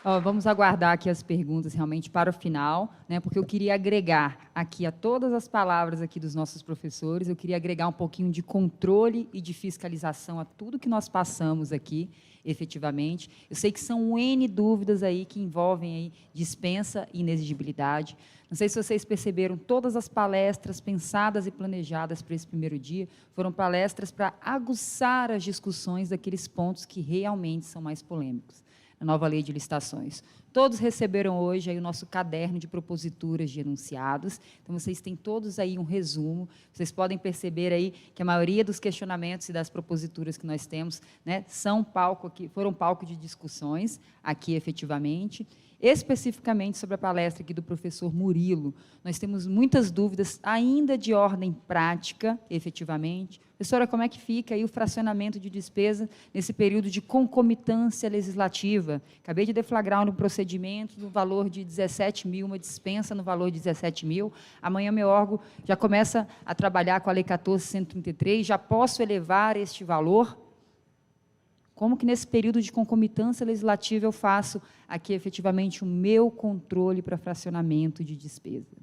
Ó, vamos aguardar aqui as perguntas realmente para o final, né, porque eu queria agregar aqui a todas as palavras aqui dos nossos professores, eu queria agregar um pouquinho de controle e de fiscalização a tudo que nós passamos aqui, efetivamente. Eu sei que são N dúvidas aí que envolvem aí dispensa e inexigibilidade. Não sei se vocês perceberam, todas as palestras pensadas e planejadas para esse primeiro dia foram palestras para aguçar as discussões daqueles pontos que realmente são mais polêmicos na nova lei de licitações. Todos receberam hoje aí o nosso caderno de proposituras de enunciados, então vocês têm todos aí um resumo, vocês podem perceber aí que a maioria dos questionamentos e das proposituras que nós temos, né, foram palco de discussões aqui efetivamente. Especificamente sobre a palestra aqui do professor Murilo, nós temos muitas dúvidas ainda de ordem prática, efetivamente. Professora, como é que fica aí o fracionamento de despesa nesse período de concomitância legislativa? Acabei de deflagrar um procedimento no valor de 17 mil, uma dispensa no valor de 17 mil. Amanhã meu órgão já começa a trabalhar com a Lei 14.133, já posso elevar este valor? Como que, nesse período de concomitância legislativa, eu faço aqui, efetivamente, o meu controle para fracionamento de despesa?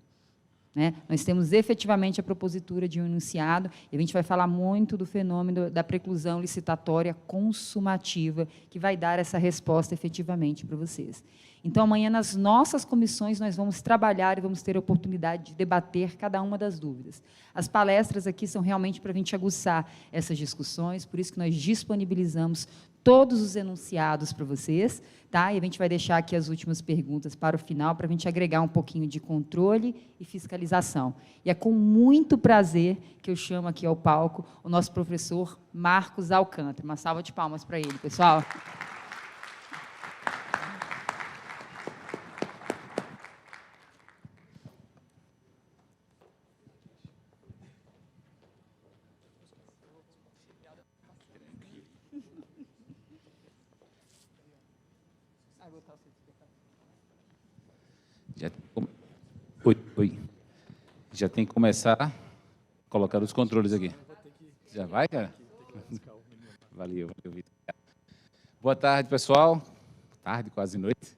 Né? Nós temos, efetivamente, a propositura de um enunciado, e a gente vai falar muito do fenômeno da preclusão licitatória consumativa, que vai dar essa resposta, efetivamente, para vocês. Então, amanhã, nas nossas comissões, nós vamos trabalhar e vamos ter a oportunidade de debater cada uma das dúvidas. As palestras aqui são realmente para a gente aguçar essas discussões, por isso que nós disponibilizamos todos os enunciados para vocês, tá? E a gente vai deixar aqui as últimas perguntas para o final, para a gente agregar um pouquinho de controle e fiscalização. E é com muito prazer que eu chamo aqui ao palco o nosso professor Marcos Alcântara. Uma salva de palmas para ele, pessoal. Oi. Já tem que começar a colocar os controles aqui. Já vai, cara? Valeu, Vitor. Boa tarde, pessoal. Tarde, quase noite.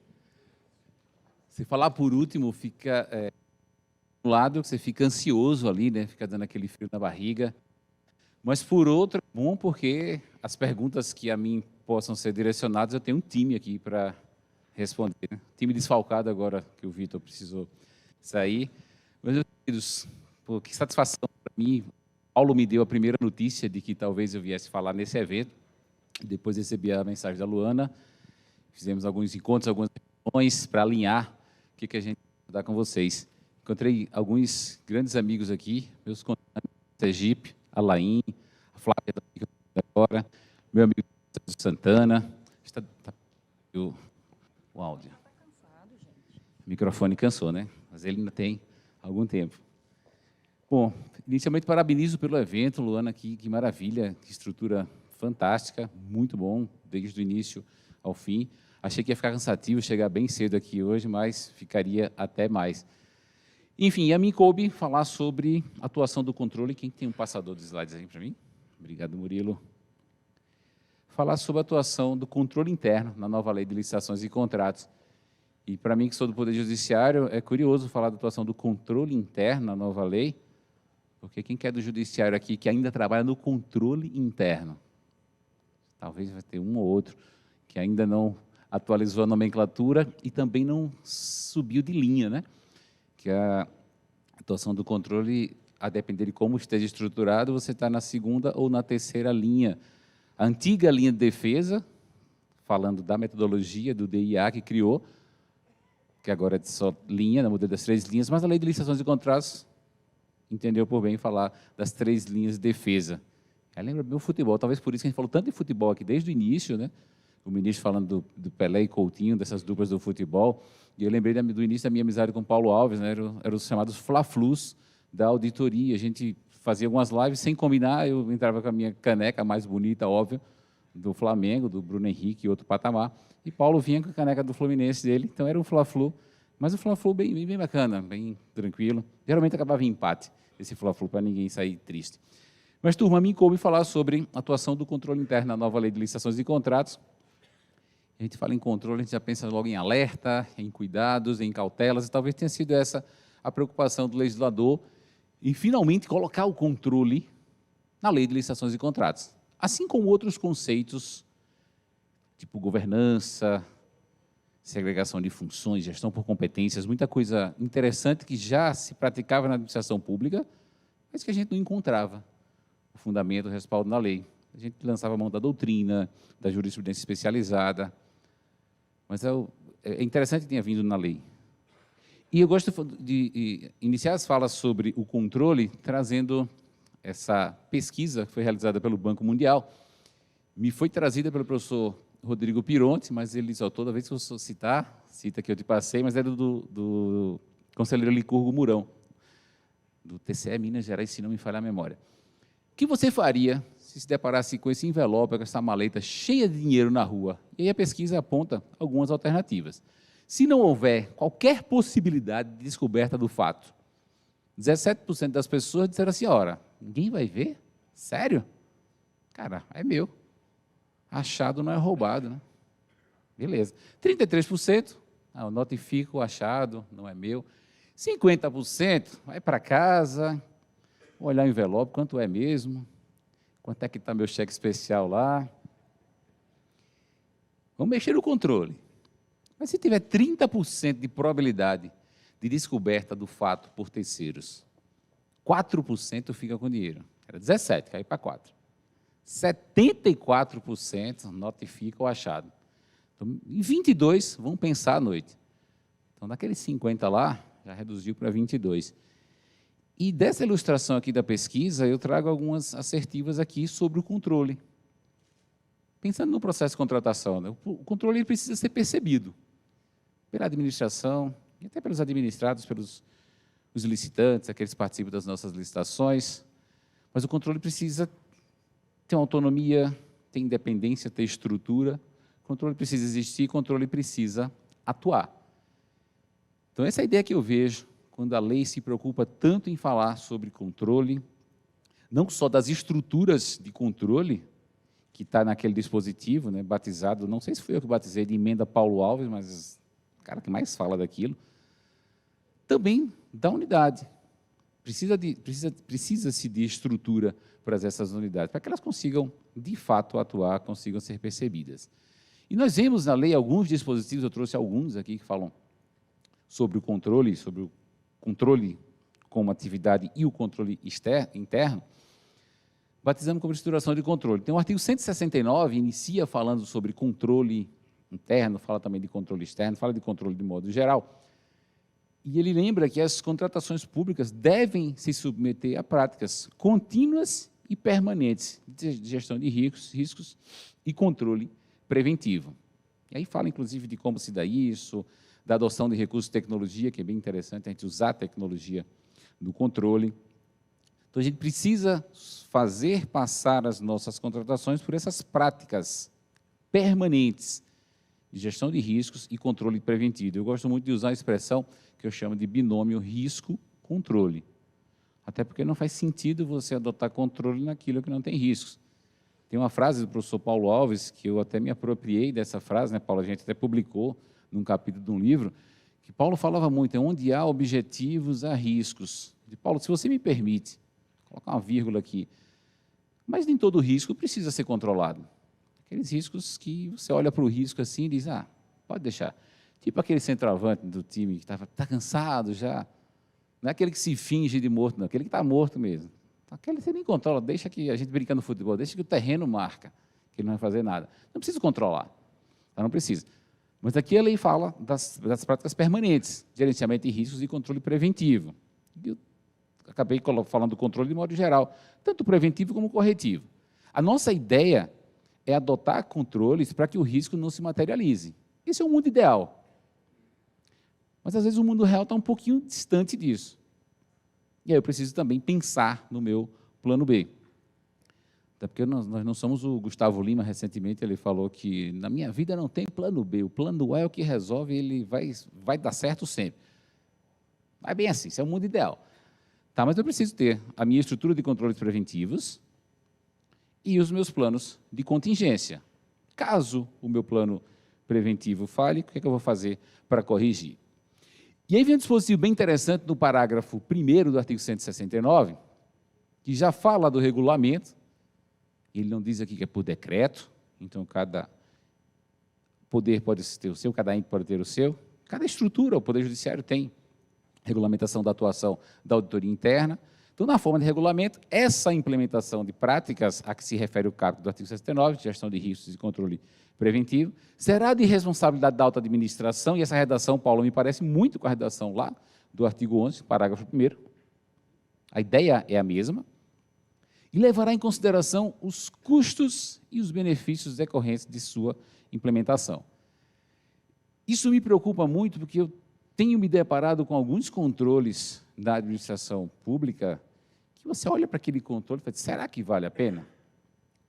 Se falar por último, fica um lado, você fica ansioso ali, né? Fica dando aquele frio na barriga. Mas, por outro, é bom porque as perguntas que a mim possam ser direcionadas, eu tenho um time aqui para responder. Né? Time desfalcado agora, que o Vitor precisou sair. Meus queridos, pô, que satisfação para mim. Paulo me deu a primeira notícia de que talvez eu viesse falar nesse evento. Depois recebi a mensagem da Luana. Fizemos alguns encontros, algumas reuniões para alinhar o que a gente vai dar com vocês. Encontrei alguns grandes amigos aqui, meus contatos, Sergipe, a Laim, a Flávia agora, meu amigo Santana. Está o áudio. O microfone cansou, né? Mas ele ainda tem algum tempo. Bom, inicialmente parabenizo pelo evento, Luana, que maravilha, que estrutura fantástica, muito bom, desde o início ao fim. Achei que ia ficar cansativo chegar bem cedo aqui hoje, mas ficaria até mais. Enfim, a mim coube falar sobre a atuação do controle. Quem tem um passador de slides aí para mim? Obrigado, Murilo. Falar sobre a atuação do controle interno na nova lei de licitações e contratos. E, para mim, que sou do Poder Judiciário, é curioso falar da atuação do controle interno na nova lei, porque quem quer do Judiciário aqui que ainda trabalha no controle interno? Talvez vai ter um ou outro que ainda não atualizou a nomenclatura e também não subiu de linha, né? Que a atuação do controle, a depender de como esteja estruturado, você está na segunda ou na terceira linha. A antiga linha de defesa, falando da metodologia do DIA que criou, que agora é só linha, na modelo das 3 linhas, mas a lei de licitações e contratos entendeu por bem falar das 3 linhas de defesa. Lembra bem o futebol, talvez por isso que a gente falou tanto de futebol aqui desde o início, né? O ministro falando do Pelé e Coutinho, dessas duplas do futebol, e eu lembrei do início da minha amizade com o Paulo Alves, né? Eram os chamados Fla-Flus da auditoria. A gente fazia algumas lives sem combinar, eu entrava com a minha caneca mais bonita, óbvio, do Flamengo, do Bruno Henrique e outro patamar, e Paulo vinha com a caneca do Fluminense dele, então era um Fla-Flu, mas o Fla-Flu bem bacana, bem tranquilo. Geralmente acabava em empate, esse Fla-Flu, para ninguém sair triste. Mas, turma, a mim coube falar sobre a atuação do controle interno na nova lei de licitações e contratos, A gente fala em controle, a gente já pensa logo em alerta, em cuidados, em cautelas, e talvez tenha sido essa a preocupação do legislador em finalmente colocar o controle na lei de licitações e contratos. Assim como outros conceitos, tipo governança, segregação de funções, gestão por competências, muita coisa interessante que já se praticava na administração pública, mas que a gente não encontrava o fundamento, o respaldo na lei. A gente lançava a mão da doutrina, da jurisprudência especializada, mas é interessante que tenha vindo na lei. E eu gosto de iniciar as falas sobre o controle, trazendo essa pesquisa que foi realizada pelo Banco Mundial. Me foi trazida pelo professor Rodrigo Pironte, mas ele disse, toda vez que eu citar, cita que eu te passei, mas era do conselheiro Licurgo Mourão, do TCE Minas Gerais, se não me falha a memória. O que você faria se deparasse com esse envelope, com essa maleta cheia de dinheiro na rua? E aí a pesquisa aponta algumas alternativas. Se não houver qualquer possibilidade de descoberta do fato, 17% das pessoas disseram assim, ora, ninguém vai ver? Sério? Cara, é meu. Achado não é roubado, né? Beleza. 33%, eu notifico o achado, não é meu. 50%, vai para casa, vou olhar o envelope, quanto é mesmo? Quanto é que está meu cheque especial lá? Vamos mexer no controle. Mas se tiver 30% de probabilidade de descoberta do fato por terceiros, 4% fica com dinheiro. Era 17%, caiu para 4%. 74% notifica o achado. Então, em 22%, vão pensar à noite. Então, daqueles 50% lá, já reduziu para 22%. E dessa ilustração aqui da pesquisa, eu trago algumas assertivas aqui sobre o controle. Pensando no processo de contratação, né? O controle ele precisa ser percebido pela administração, e até pelos administrados, pelos os licitantes, aqueles que participam das nossas licitações, mas o controle precisa ter uma autonomia, ter independência, ter estrutura, o controle precisa existir, o controle precisa atuar. Então, essa é a ideia que eu vejo quando a lei se preocupa tanto em falar sobre controle, não só das estruturas de controle, que está naquele dispositivo, né, batizado, não sei se foi eu que batizei, de emenda Paulo Alves, mas o cara que mais fala daquilo, também da unidade. Precisa-se de estrutura para essas unidades, para que elas consigam, de fato, atuar, consigam ser percebidas. E nós vemos na lei alguns dispositivos, eu trouxe alguns aqui que falam sobre o controle como atividade e o controle interno, batizamos como estruturação de controle. Então, o artigo 169 inicia falando sobre controle interno, fala também de controle externo, fala de controle de modo geral, e ele lembra que as contratações públicas devem se submeter a práticas contínuas e permanentes de gestão de riscos e controle preventivo. E aí fala, inclusive, de como se dá isso, da adoção de recursos de tecnologia, que é bem interessante a gente usar a tecnologia do controle. Então, a gente precisa fazer passar as nossas contratações por essas práticas permanentes de gestão de riscos e controle preventivo. Eu gosto muito de usar a expressão que eu chamo de binômio risco-controle. Até porque não faz sentido você adotar controle naquilo que não tem riscos. Tem uma frase do professor Paulo Alves, que eu até me apropriei dessa frase, né, Paulo? A gente até publicou num capítulo de um livro, que Paulo falava muito, onde há objetivos, há riscos. E, Paulo, se você me permite, colocar uma vírgula aqui, mas nem todo risco precisa ser controlado. Aqueles riscos que você olha para o risco assim e diz, pode deixar. Tipo aquele centroavante do time que está cansado já. Não é aquele que se finge de morto, não. Aquele que está morto mesmo. Aquele você nem controla, deixa que a gente brinca no futebol, deixa que o terreno marca, que ele não vai fazer nada. Não precisa controlar. Não precisa. Mas aqui a lei fala das práticas permanentes, gerenciamento de riscos e controle preventivo. Eu acabei falando do controle de modo geral, tanto preventivo como corretivo. A nossa ideia é adotar controles para que o risco não se materialize. Esse é o mundo ideal. Mas, às vezes, o mundo real está um pouquinho distante disso. E aí eu preciso também pensar no meu plano B. Até porque nós não somos o Gustavo Lima, recentemente, ele falou que na minha vida não tem plano B, o plano A é o que resolve, ele vai dar certo sempre. Vai bem assim, isso é o mundo ideal. Tá, mas eu preciso ter a minha estrutura de controles preventivos e os meus planos de contingência. Caso o meu plano preventivo falhe, o que é que eu vou fazer para corrigir? E aí vem um dispositivo bem interessante no parágrafo 1º do artigo 169, que já fala do regulamento. Ele não diz aqui que é por decreto, então cada poder pode ter o seu, cada ente pode ter o seu, cada estrutura, o Poder Judiciário tem regulamentação da atuação da auditoria interna. Então, na forma de regulamento, essa implementação de práticas a que se refere o caput do artigo 69, de gestão de riscos e controle preventivo, será de responsabilidade da alta administração, e essa redação, Paulo, me parece muito com a redação lá do artigo 11, parágrafo 1º. A ideia é a mesma, e levará em consideração os custos e os benefícios decorrentes de sua implementação. Isso me preocupa muito, porque eu tenho me deparado com alguns controles da administração pública, que você olha para aquele controle e fala, será que vale a pena?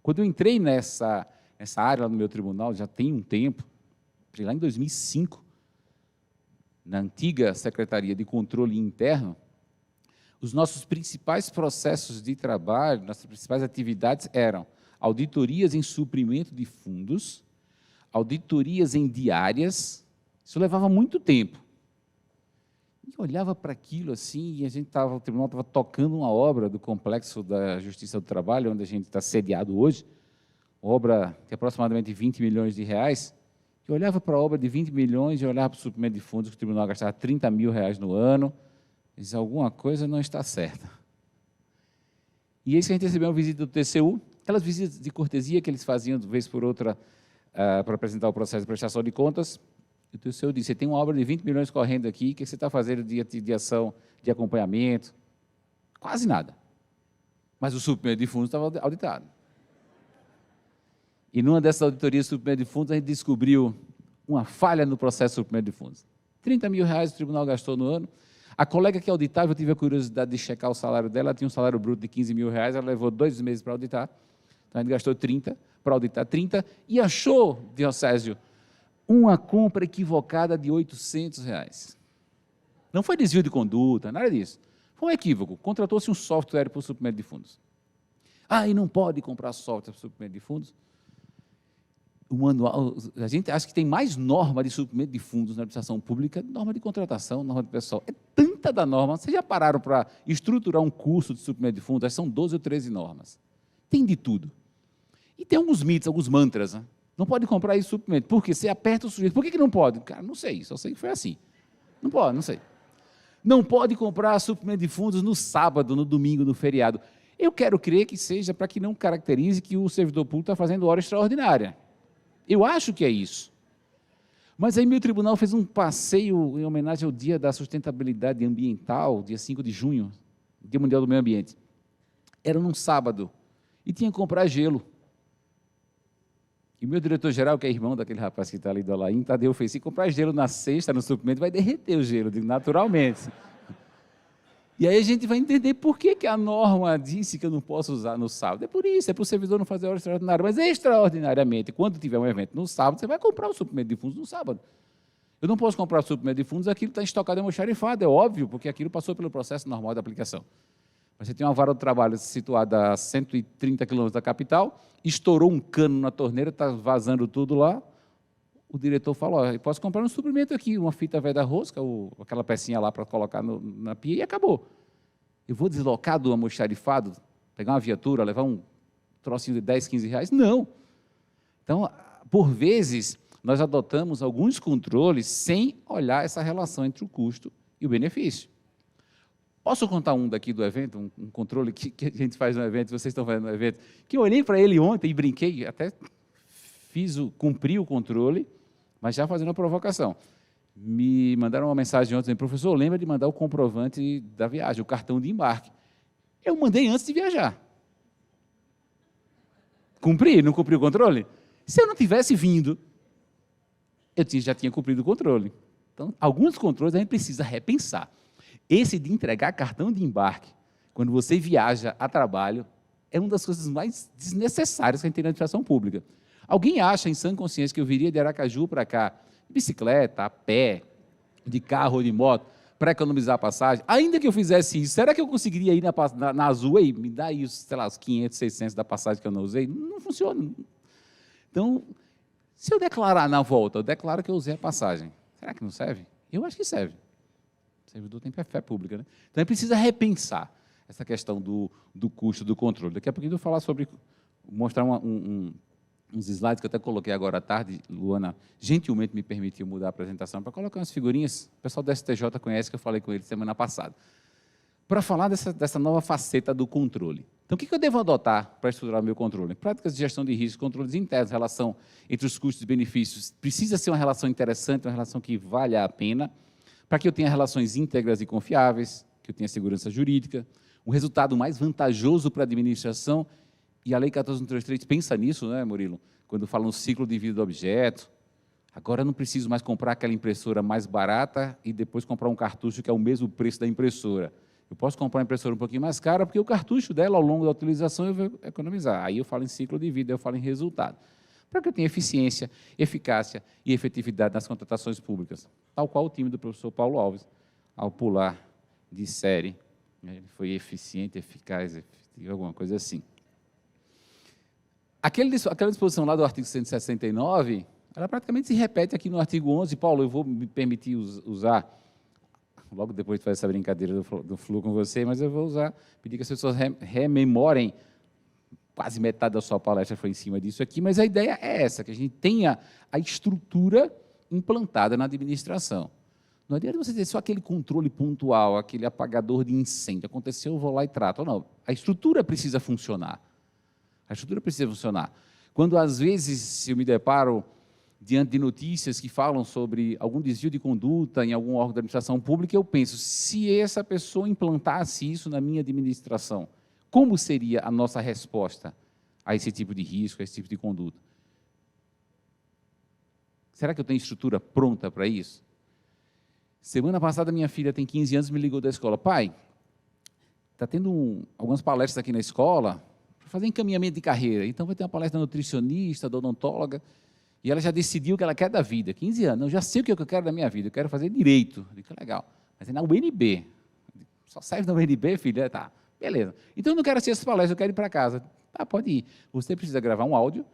Quando eu entrei nessa área lá no meu tribunal, já tem um tempo, lá em 2005, na antiga Secretaria de Controle Interno, os nossos principais processos de trabalho, nossas principais atividades eram auditorias em suprimento de fundos, auditorias em diárias. Isso levava muito tempo. E eu olhava para aquilo assim, e o tribunal estava tocando uma obra do Complexo da Justiça do Trabalho, onde a gente está sediado hoje, obra de aproximadamente 20 milhões de reais. Eu olhava para a obra de 20 milhões e olhava para o suprimento de fundos, que o tribunal gastava 30 mil reais no ano, e dizia, alguma coisa não está certa. E aí a gente recebeu uma visita do TCU, aquelas visitas de cortesia que eles faziam, de vez por outra, para apresentar o processo de prestação de contas. E o TCU disse, você tem uma obra de 20 milhões correndo aqui, o que você está fazendo de ação, de acompanhamento? Quase nada. Mas o suprimento de fundos estava auditado. E numa dessas auditorias de suprimento de fundos, a gente descobriu uma falha no processo de suprimento de fundos. 30 mil reais o tribunal gastou no ano. A colega que auditava, eu tive a curiosidade de checar o salário dela, ela tinha um salário bruto de 15 mil reais, ela levou 2 meses para auditar, então a gente gastou 30, para auditar 30, e achou, Diocésio, uma compra equivocada de 800 reais. Não foi desvio de conduta, nada disso. Foi um equívoco, contratou-se um software para o suprimento de fundos. E não pode comprar software para o suprimento de fundos? O manual, a gente acha que tem mais norma de suprimento de fundos na administração pública, norma de contratação, norma de pessoal. É tanta da norma. Vocês já pararam para estruturar um curso de suprimento de fundos? São 12 ou 13 normas. Tem de tudo. E tem alguns mitos, alguns mantras. Né? Não pode comprar isso suprimento, porque você aperta o sujeito. Por que não pode? Cara, não sei, só sei que foi assim. Não pode, não sei. Não pode comprar suprimento de fundos no sábado, no domingo, no feriado. Eu quero crer que seja para que não caracterize que o servidor público está fazendo hora extraordinária. Eu acho que é isso. Mas aí meu tribunal fez um passeio em homenagem ao Dia da Sustentabilidade Ambiental, dia 5 de junho, Dia Mundial do Meio Ambiente. Era num sábado, e tinha que comprar gelo. E o meu diretor-geral, que é irmão daquele rapaz que está ali do Alain, Tadeu, fez, se comprar gelo na sexta, no suprimento, vai derreter o gelo, naturalmente. E aí a gente vai entender por que a norma disse que eu não posso usar no sábado. É por isso, é para o servidor não fazer hora extraordinária. Mas extraordinariamente, quando tiver um evento no sábado, você vai comprar o suprimento de fundos no sábado. Eu não posso comprar o suprimento de fundos, aquilo está estocado em almoxarifado, é óbvio, porque aquilo passou pelo processo normal de aplicação. Mas você tem uma vara de trabalho situada a 130 quilômetros da capital, estourou um cano na torneira, está vazando tudo lá, o diretor falou, eu posso comprar um suprimento aqui, uma fita velha da rosca, ou aquela pecinha lá para colocar na pia, e acabou. Eu vou deslocar do almoxarifado, pegar uma viatura, levar um trocinho de 10, 15 reais? Não. Então, por vezes, nós adotamos alguns controles sem olhar essa relação entre o custo e o benefício. Posso contar um daqui do evento, um controle que a gente faz no evento, vocês estão fazendo no evento, que eu olhei para ele ontem e brinquei, até cumpri o controle, mas já fazendo a provocação. Me mandaram uma mensagem ontem, professor, lembra de mandar o comprovante da viagem, o cartão de embarque. Eu mandei antes de viajar. Cumpri? Não cumpri o controle? Se eu não tivesse vindo, eu já tinha cumprido o controle. Então, alguns controles a gente precisa repensar. Esse de entregar cartão de embarque, quando você viaja a trabalho, é uma das coisas mais desnecessárias que a gente tem na administração pública. Alguém acha, em sã consciência, que eu viria de Aracaju para cá, de bicicleta, a pé, de carro ou de moto, para economizar a passagem? Ainda que eu fizesse isso, será que eu conseguiria ir na Azul e me dar aí, sei lá, os 500, 600 da passagem que eu não usei? Não funciona. Então, Se eu declarar na volta, eu declaro que eu usei a passagem, será que não serve? Eu acho que serve. O servidor tem fé pública, né? Então, precisa repensar essa questão do custo, do controle. Daqui a pouquinho eu vou falar sobre, mostrar uns slides que eu até coloquei agora à tarde. Luana gentilmente me permitiu mudar a apresentação para colocar umas figurinhas. O pessoal do STJ conhece, que eu falei com ele semana passada, para falar dessa nova faceta do controle. Então, o que eu devo adotar para estruturar o meu controle? Práticas de gestão de risco, controles internos, relação entre os custos e benefícios. Precisa ser uma relação interessante, uma relação que valha a pena, para que eu tenha relações íntegras e confiáveis, que eu tenha segurança jurídica, um resultado mais vantajoso para a administração. E a Lei 14.133 pensa nisso, né, Murilo? Quando fala no ciclo de vida do objeto. Agora eu não preciso mais comprar aquela impressora mais barata e depois comprar um cartucho que é o mesmo preço da impressora. Eu posso comprar uma impressora um pouquinho mais cara, porque o cartucho dela, ao longo da utilização, eu vou economizar. Aí eu falo em ciclo de vida, eu falo em resultado. Para que eu tenha eficiência, eficácia e efetividade nas contratações públicas. Tal qual o time do professor Paulo Alves, ao pular de série. Ele foi eficiente, eficaz, efetivo, alguma coisa assim. Aquela disposição lá do artigo 169, ela praticamente se repete aqui no artigo 11. Paulo, eu vou me permitir usar, logo depois de fazer essa brincadeira do Flu com você, mas eu vou usar, pedir que as pessoas rememorem, quase metade da sua palestra foi em cima disso aqui, mas a ideia é essa, que a gente tenha a estrutura implantada na administração. Não adianta você ter só aquele controle pontual, aquele apagador de incêndio. Aconteceu, eu vou lá e trato. Não, a estrutura precisa funcionar. A estrutura precisa funcionar. Quando, às vezes, eu me deparo diante de notícias que falam sobre algum desvio de conduta em algum órgão da administração pública, eu penso, se essa pessoa implantasse isso na minha administração, como seria a nossa resposta a esse tipo de risco, a esse tipo de conduta? Será que eu tenho estrutura pronta para isso? Semana passada, minha filha tem 15 anos, me ligou da escola. Pai, está tendo algumas palestras aqui na escola para fazer encaminhamento de carreira. Então, vai ter uma palestra da nutricionista, da odontóloga, e ela já decidiu o que ela quer da vida. 15 anos, eu já sei o que eu quero da minha vida, eu quero fazer direito. Eu digo, legal, mas é na UNB. Só serve na UNB, filha? Tá, beleza. Então, eu não quero assistir essas palestras, eu quero ir para casa. Tá, pode ir. Você precisa gravar um áudio,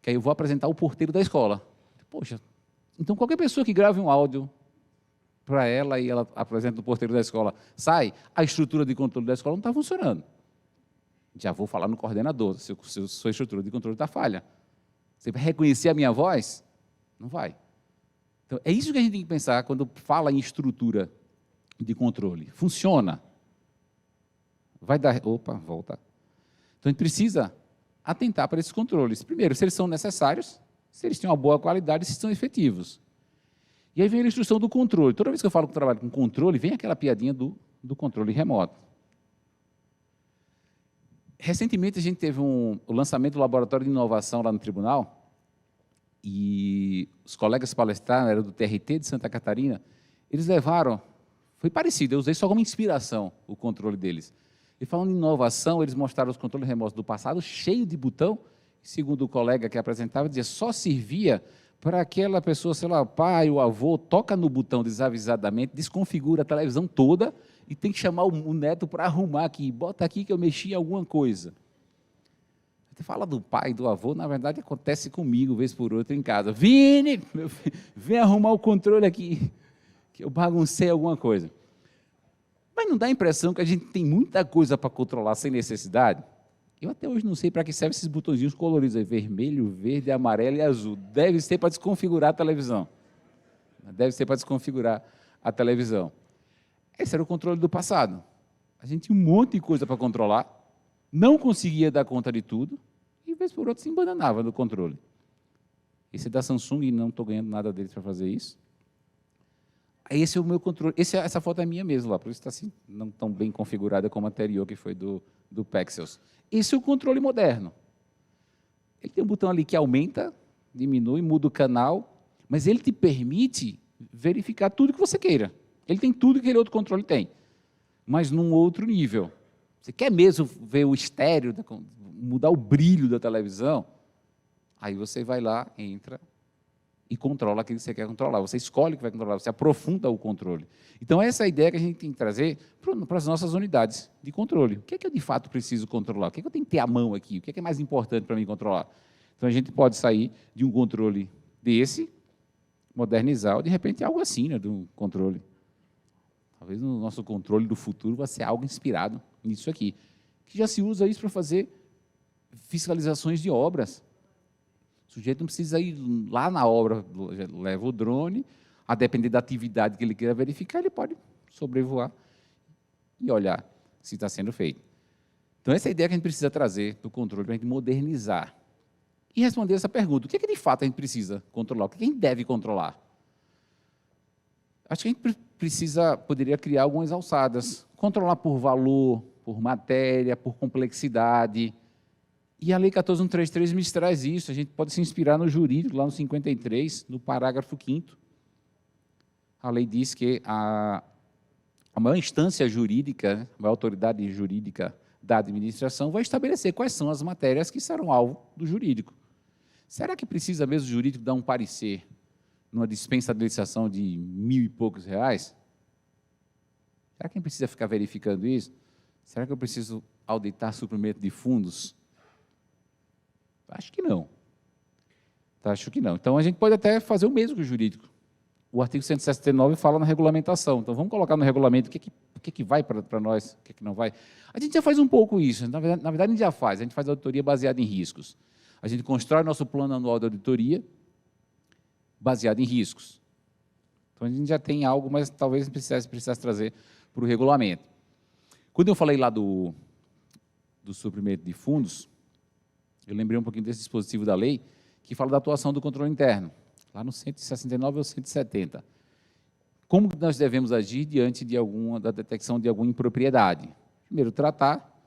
que aí eu vou apresentar o porteiro da escola. Poxa, então qualquer pessoa que grave um áudio para ela e ela apresenta o porteiro da escola, sai, a estrutura de controle da escola não está funcionando. Já vou falar no coordenador, se sua estrutura de controle está falha. Você vai reconhecer a minha voz? Não vai. Então, é isso que a gente tem que pensar quando fala em estrutura de controle. Funciona? Vai dar... Opa, volta. Então, a gente precisa atentar para esses controles. Primeiro, se eles são necessários, se eles têm uma boa qualidade, se são efetivos. E aí vem a instrução do controle. Toda vez que eu falo que eu trabalho com controle, vem aquela piadinha do controle remoto. Recentemente, a gente teve o lançamento do laboratório de inovação lá no tribunal, e os colegas palestraram, era do TRT de Santa Catarina, eles levaram, foi parecido, eu usei só como inspiração o controle deles. E falando em inovação, eles mostraram os controles remotos do passado, cheio de botão, segundo o colega que apresentava, dizia, só servia para aquela pessoa, sei lá, o pai, o avô, toca no botão desavisadamente, desconfigura a televisão toda e tem que chamar o neto para arrumar aqui, bota aqui que eu mexi em alguma coisa. Você fala do pai, do avô, na verdade acontece comigo, vez por outra, em casa. Vini, meu filho, vem arrumar o controle aqui, que eu baguncei alguma coisa. Mas não dá a impressão que a gente tem muita coisa para controlar sem necessidade? Eu até hoje não sei para que servem esses botõezinhos coloridos aí, vermelho, verde, amarelo e azul. Deve ser para desconfigurar a televisão. Deve ser para desconfigurar a televisão. Esse era o controle do passado. A gente tinha um monte de coisa para controlar, não conseguia dar conta de tudo, e, vez por outra, se embananava no controle. Esse é da Samsung e não estou ganhando nada deles para fazer isso. Esse é o meu controle. Essa foto é minha mesmo lá, por isso está assim, não tão bem configurada como a anterior, que foi do Pexels. Esse é o controle moderno. Ele tem um botão ali que aumenta, diminui, muda o canal, mas ele te permite verificar tudo que você queira. Ele tem tudo que aquele outro controle tem, mas num outro nível. Você quer mesmo ver o estéreo, mudar o brilho da televisão? Aí você vai lá, entra e controla aquilo que você quer controlar. Você escolhe o que vai controlar, você aprofunda o controle. Então, essa é a ideia que a gente tem que trazer para as nossas unidades de controle. O que é que eu, de fato, preciso controlar? O que é que eu tenho que ter à mão aqui? O que é mais importante para mim controlar? Então, a gente pode sair de um controle desse, modernizar, ou de repente algo assim, né, do controle. Talvez o nosso controle do futuro vai ser algo inspirado nisso aqui, que já se usa isso para fazer fiscalizações de obras. O sujeito não precisa ir lá na obra, leva o drone, a depender da atividade que ele queira verificar, ele pode sobrevoar e olhar se está sendo feito. Então, essa é a ideia que a gente precisa trazer do controle, para a gente modernizar. E responder essa pergunta, o que é que de fato a gente precisa controlar? O que a gente deve controlar? Acho que a gente poderia criar algumas alçadas. Controlar por valor, por matéria, por complexidade. E a Lei 14.133 me traz isso. A gente pode se inspirar no jurídico, lá no 53, no parágrafo 5º. A lei diz que a maior instância jurídica, a maior autoridade jurídica da administração, vai estabelecer quais são as matérias que serão alvo do jurídico. Será que precisa mesmo o jurídico dar um parecer numa dispensa de licitação de R$1.000 e poucos? Será que a gente precisa ficar verificando isso? Será que eu preciso auditar suprimento de fundos? Acho que não. Acho que não. Então, a gente pode até fazer o mesmo que o jurídico. O artigo 169 fala na regulamentação. Então, vamos colocar no regulamento o que vai para nós, o que não vai. A gente já faz um pouco isso. Na verdade, a gente já faz. A gente faz auditoria baseada em riscos. A gente constrói nosso plano anual de auditoria baseado em riscos. Então, a gente já tem algo, mas talvez precisasse trazer para o regulamento. Quando eu falei lá do suprimento de fundos, eu lembrei um pouquinho desse dispositivo da lei, que fala da atuação do controle interno, lá no 169 ou 170. Como nós devemos agir diante da detecção de alguma impropriedade? Primeiro, tratar,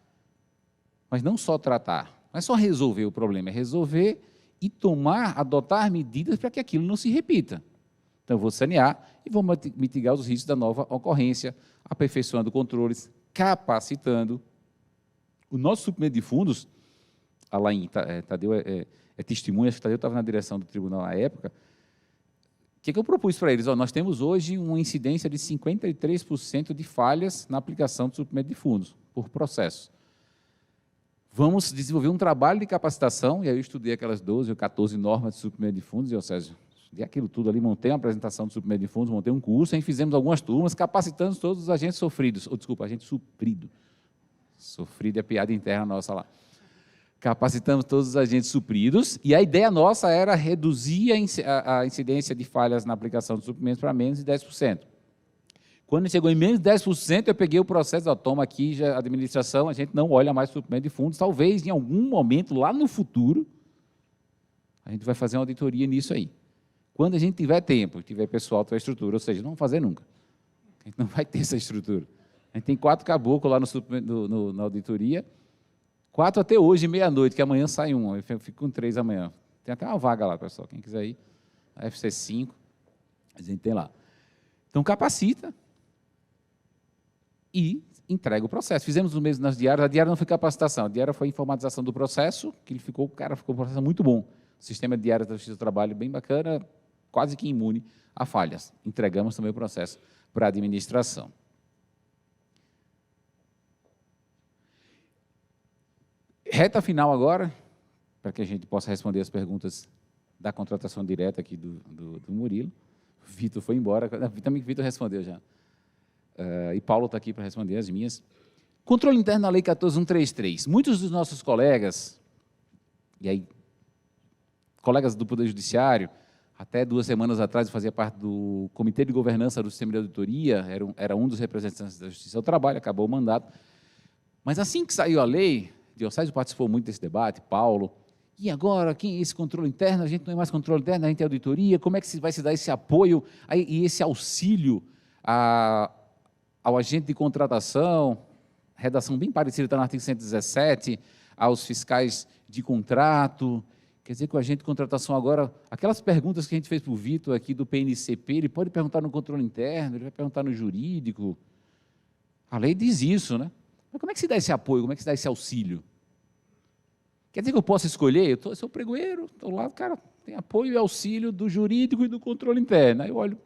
mas não só tratar. Não é só resolver o problema, é resolver e adotar medidas para que aquilo não se repita. Então, eu vou sanear e vou mitigar os riscos da nova ocorrência, aperfeiçoando controles, capacitando. O nosso suprimento de fundos, lá em Tadeu é testemunha, acho que Tadeu estava na direção do tribunal na época. O que eu propus para eles? Nós temos hoje uma incidência de 53% de falhas na aplicação do suprimento de fundos, por processo. Vamos desenvolver um trabalho de capacitação, e aí eu estudei aquelas 12 ou 14 normas de suprimento de fundos, e, ou seja, estudei aquilo tudo ali, montei uma apresentação de suprimento de fundos, montei um curso, aí fizemos algumas turmas, capacitando todos os agentes sofridos, agente suprido. Sofrido é piada interna nossa lá. Capacitamos todos os agentes supridos, e a ideia nossa era reduzir a incidência de falhas na aplicação dos suprimentos para menos de 10%. Quando chegou em menos de 10%, eu peguei o processo, toma aqui, já, administração, a gente não olha mais o suprimento de fundos, talvez em algum momento, lá no futuro, a gente vai fazer uma auditoria nisso aí. Quando a gente tiver tempo, tiver pessoal, tiver estrutura, ou seja, não vamos fazer nunca. A gente não vai ter essa estrutura. A gente tem 4 caboclos lá na auditoria, 4 até hoje, meia-noite, que amanhã sai um, eu fico com 3 amanhã. Tem até uma vaga lá, pessoal, quem quiser ir, a FC5, a gente tem lá. Então, capacita e entrega o processo. Fizemos o mesmo nas diárias, a diária não foi capacitação, a diária foi informatização do processo, que ficou um processo muito bom. O sistema de diária da Justiça do Trabalho bem bacana, quase que imune a falhas. Entregamos também o processo para a administração. Reta final agora, para que a gente possa responder as perguntas da contratação direta aqui do Murilo. O Vitor foi embora, também o Vitor respondeu já. E Paulo está aqui para responder as minhas. Controle interno na Lei 14.133. Muitos dos nossos colegas, e aí, colegas do Poder Judiciário, até 2 semanas atrás eu fazia parte do Comitê de Governança do Sistema de Auditoria, era um dos representantes da Justiça do Trabalho, acabou o mandato. Mas assim que saiu a lei, Diocésio participou muito desse debate, Paulo, e agora, quem é esse controle interno? A gente não é mais controle interno, a gente é auditoria, como é que vai se dar esse apoio e esse auxílio ao agente de contratação, redação bem parecida, está no artigo 117, aos fiscais de contrato, quer dizer que o agente de contratação agora, aquelas perguntas que a gente fez para o Vitor aqui do PNCP, ele pode perguntar no controle interno, ele vai perguntar no jurídico, a lei diz isso, né? Mas como é que se dá esse apoio, como é que se dá esse auxílio? Quer dizer que eu posso escolher? Eu sou pregoeiro, estou lá, cara, tem apoio e auxílio do jurídico e do controle interno. Aí eu olho,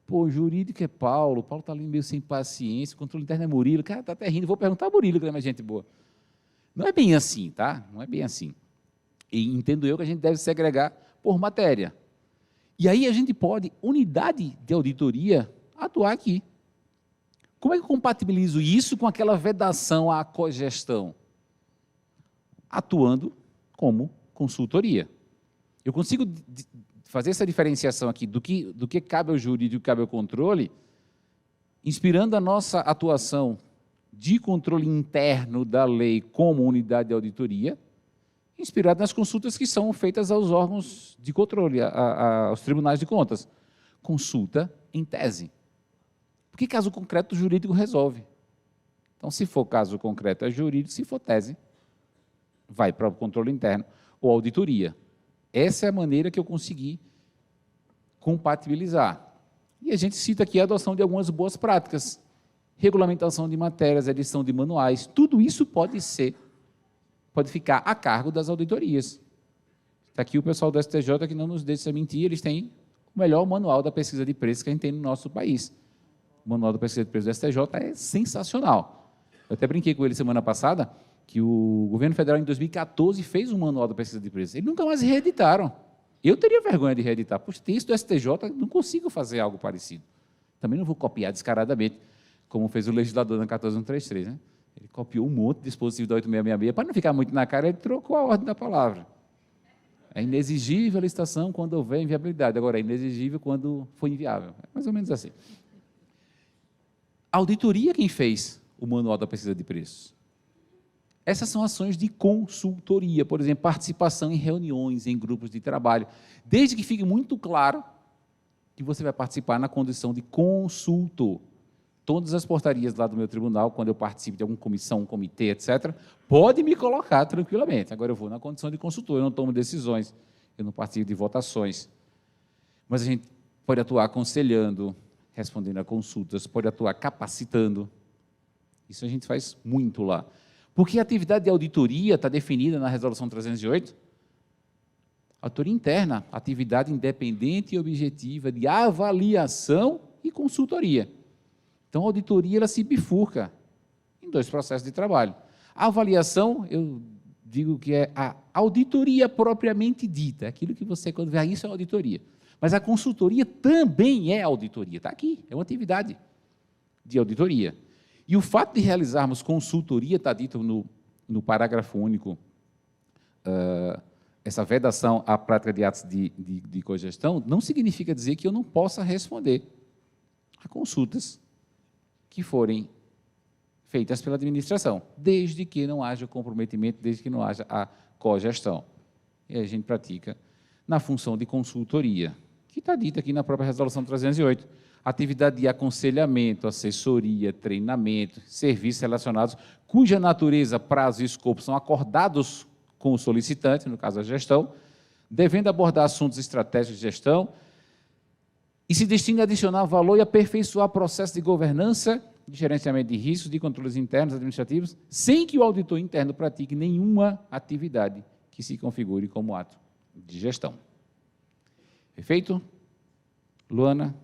pô, o jurídico é Paulo está ali meio sem paciência, o controle interno é Murilo, cara, está até rindo, vou perguntar a Murilo, que é mais gente boa. Não é bem assim, tá? Não é bem assim. E entendo eu que a gente deve segregar por matéria. E aí a gente pode, unidade de auditoria, atuar aqui. Como é que eu compatibilizo isso com aquela vedação à cogestão? Atuando como consultoria. Eu consigo fazer essa diferenciação aqui do que cabe ao jurídico e do que cabe ao controle, inspirando a nossa atuação de controle interno da lei como unidade de auditoria, inspirado nas consultas que são feitas aos órgãos de controle, aos tribunais de contas. Consulta em tese. Porque caso concreto, o jurídico resolve. Então, se for caso concreto, é jurídico, se for tese, vai para o controle interno ou auditoria. Essa é a maneira que eu consegui compatibilizar. E a gente cita aqui a adoção de algumas boas práticas. Regulamentação de matérias, edição de manuais, tudo isso pode ficar a cargo das auditorias. Está aqui o pessoal do STJ que não nos deixa mentir, eles têm o melhor manual da pesquisa de preços que a gente tem no nosso país. O manual da pesquisa de preços do STJ é sensacional. Eu até brinquei com ele semana passada, que o governo federal, em 2014, fez um manual da pesquisa de preços. Eles nunca mais reeditaram. Eu teria vergonha de reeditar. Poxa, tem isso do STJ, não consigo fazer algo parecido. Também não vou copiar descaradamente, como fez o legislador na 14133, né? Ele copiou um monte de dispositivo da 8666, para não ficar muito na cara, ele trocou a ordem da palavra. É inexigível a licitação quando houver inviabilidade, agora é inexigível quando for inviável. É mais ou menos assim. A auditoria quem fez o manual da pesquisa de preços. Essas são ações de consultoria, por exemplo, participação em reuniões, em grupos de trabalho, desde que fique muito claro que você vai participar na condição de consultor. Todas as portarias lá do meu tribunal, quando eu participo de alguma comissão, comitê, etc., pode me colocar tranquilamente. Agora eu vou na condição de consultor, eu não tomo decisões, eu não participo de votações. Mas a gente pode atuar aconselhando, respondendo a consultas, pode atuar capacitando. Isso a gente faz muito lá. Porque a atividade de auditoria está definida na Resolução 308. Auditoria interna, atividade independente e objetiva de avaliação e consultoria. Então, a auditoria ela se bifurca em dois processos de trabalho. A avaliação, eu digo que é a auditoria propriamente dita, aquilo que você, quando vê, isso é auditoria. Mas a consultoria também é auditoria, está aqui, é uma atividade de auditoria. E o fato de realizarmos consultoria, está dito no parágrafo único, essa vedação à prática de atos de cogestão, não significa dizer que eu não possa responder a consultas que forem feitas pela administração, desde que não haja comprometimento, desde que não haja a cogestão. E a gente pratica na função de consultoria, que está dita aqui na própria Resolução 308. Atividade de aconselhamento, assessoria, treinamento, serviços relacionados, cuja natureza, prazo e escopo são acordados com o solicitante, no caso a gestão, devendo abordar assuntos estratégicos de gestão, e se destina a adicionar valor e aperfeiçoar processo de governança, de gerenciamento de riscos, de controles internos administrativos, sem que o auditor interno pratique nenhuma atividade que se configure como ato de gestão. Perfeito? Luana,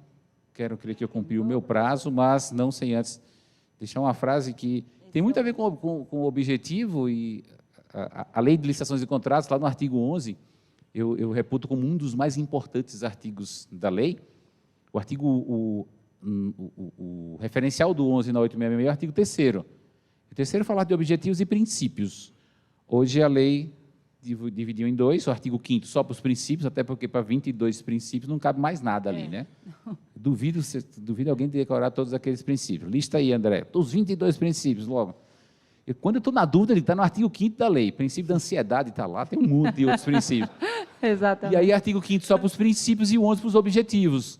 quero crer que eu cumpri o meu prazo, mas não sem antes deixar uma frase que tem muito a ver com o objetivo e a lei de licitações e contratos, lá no artigo 11, eu reputo como um dos mais importantes artigos da lei. O artigo, o referencial do 11 na 866 é o artigo 3º. O 3º fala de objetivos e princípios. Hoje a lei dividiu em dois, o artigo 5º só para os princípios, até porque para 22 princípios não cabe mais nada ali, né? Duvido alguém decorar todos aqueles princípios. Lista aí, André, os 22 princípios logo. Quando eu estou na dúvida, ele está no artigo 5º da lei, princípio da ansiedade está lá, tem um monte de outros princípios. Exatamente. E aí artigo 5º só para os princípios e o 11 para os objetivos.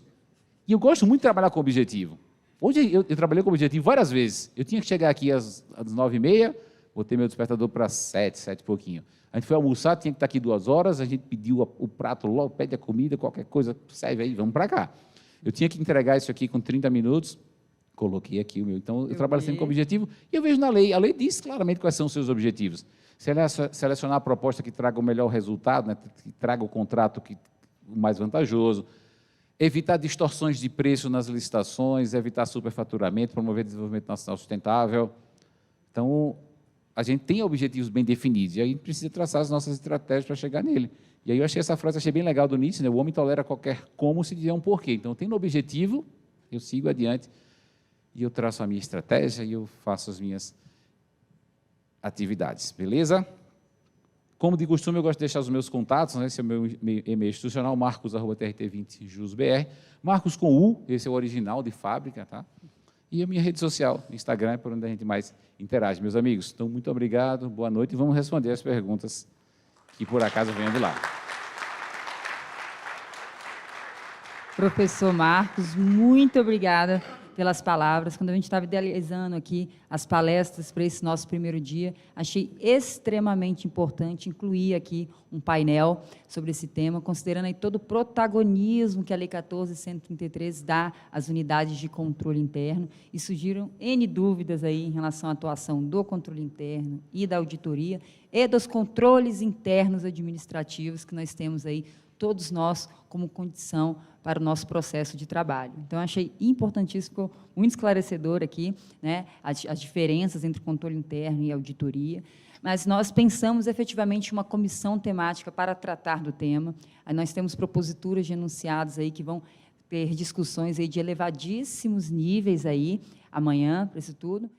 E eu gosto muito de trabalhar com objetivo. Hoje eu trabalhei com objetivo várias vezes. Eu tinha que chegar aqui às 9h30, botei meu despertador para 7 e pouquinho. A gente foi almoçar, tinha que estar aqui 2 horas, a gente pediu o prato logo, pede a comida, qualquer coisa, serve aí, vamos para cá. Eu tinha que entregar isso aqui com 30 minutos, coloquei aqui o meu. Então, eu trabalho sempre com objetivo, e eu vejo na lei, a lei diz claramente quais são os seus objetivos. Selecionar a proposta que traga o melhor resultado, né, que traga o contrato o mais vantajoso, evitar distorções de preço nas licitações, evitar superfaturamento, promover desenvolvimento nacional sustentável. Então, a gente tem objetivos bem definidos, e aí a gente precisa traçar as nossas estratégias para chegar nele. E aí eu achei essa frase, achei bem legal do Nietzsche, né? O homem tolera qualquer como se tiver um porquê. Então, tendo um objetivo, eu sigo adiante e eu traço a minha estratégia e eu faço as minhas atividades, beleza? Como de costume, eu gosto de deixar os meus contatos, né? Esse é o meu e-mail institucional, marcos@trt20jusbr, Marcos com U, esse é o original de fábrica, tá? E a minha rede social, Instagram, é por onde a gente mais interage, meus amigos. Então, muito obrigado, boa noite, e vamos responder as perguntas que, por acaso, venham de lá. Professor Marcos, muito obrigada pelas palavras. Quando a gente estava idealizando aqui as palestras para esse nosso primeiro dia, achei extremamente importante incluir aqui um painel sobre esse tema, considerando aí todo o protagonismo que a Lei 14.133 dá às unidades de controle interno, e surgiram N dúvidas aí em relação à atuação do controle interno e da auditoria e dos controles internos administrativos que nós temos aí, todos nós, como condição para o nosso processo de trabalho. Então, achei importantíssimo, ficou muito esclarecedor aqui, né, as diferenças entre controle interno e auditoria, mas nós pensamos efetivamente uma comissão temática para tratar do tema. Aí nós temos proposituras de enunciados aí que vão ter discussões aí de elevadíssimos níveis aí, amanhã, para isso tudo.